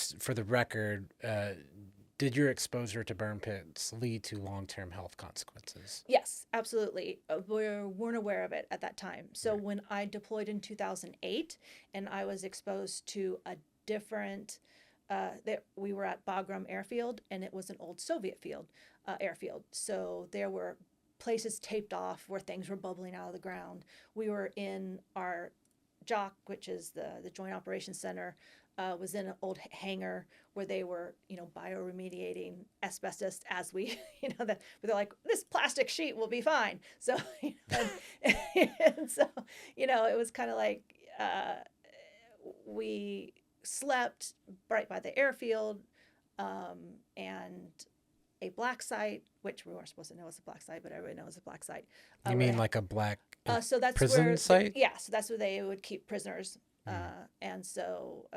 just for the record, did your exposure to burn pits lead to long-term health consequences? Yes, absolutely. We weren't aware of it at that time. So Right. when I deployed in 2008 and I was exposed to a different, that we were at Bagram Airfield and it was an old Soviet airfield. So there were places taped off where things were bubbling out of the ground. We were in our JOC, which is the Joint Operations Center, was in an old hangar where they were, bioremediating asbestos as we, they're like, this plastic sheet will be fine. So, and so, it was kind of like we slept right by the airfield, and a black site, which we weren't supposed to know was a black site, but everybody knows a black site. You Where mean they like a black so that's prison where, site? so that's where they would keep prisoners. Mm. And so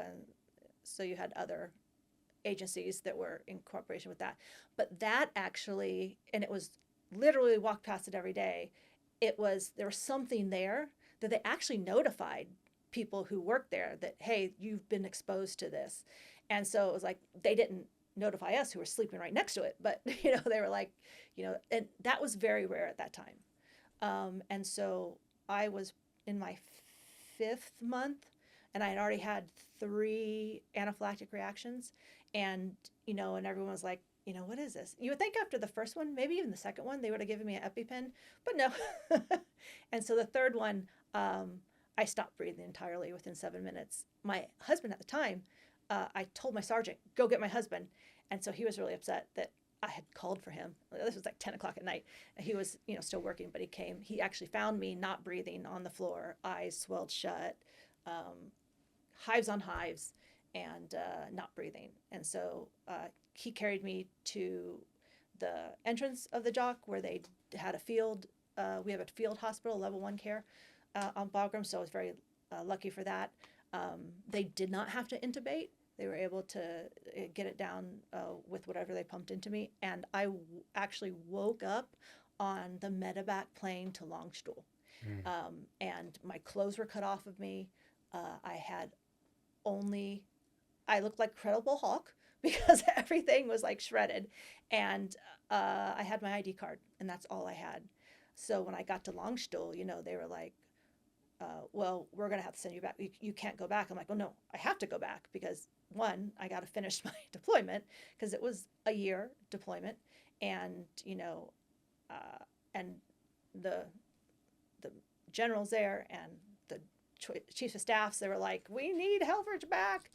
you had other agencies that were in cooperation with that. But that actually, and it was literally walk past it every day. There was something there that they actually notified people who worked there that, hey, you've been exposed to this. And so it was like, they didn't notify us who were sleeping right next to it, but, they were like, and that was very rare at that time. And so I was in my fifth month and I had already had three anaphylactic reactions. And everyone was like, what is this? You would think after the first one, maybe even the second one, they would have given me an EpiPen, but no. And so the third one, I stopped breathing entirely within 7 minutes. My husband at the time, I told my sergeant, go get my husband. And so he was really upset that I had called for him. This was like 10 o'clock at night. He was, still working, but he came. He actually found me not breathing on the floor, eyes swelled shut, hives on hives, and not breathing. And so he carried me to the entrance of the JOC where they had a field. We have a field hospital, level 1 care on Bagram, so I was very lucky for that. They did not have to intubate. They were able to get it down with whatever they pumped into me. And I actually woke up on the medevac plane to Longstool. Mm. And my clothes were cut off of me. I had only, I looked like Credible Hulk because everything was like shredded. And I had my ID card, and that's all I had. So when I got to Longstool, they were like, well, we're going to have to send you back. You can't go back. I'm like, well, no, I have to go back because one, I got to finish my deployment because it was a year deployment. And, and the, the generals there and the chiefs of staffs, they were like, we need Helferich back.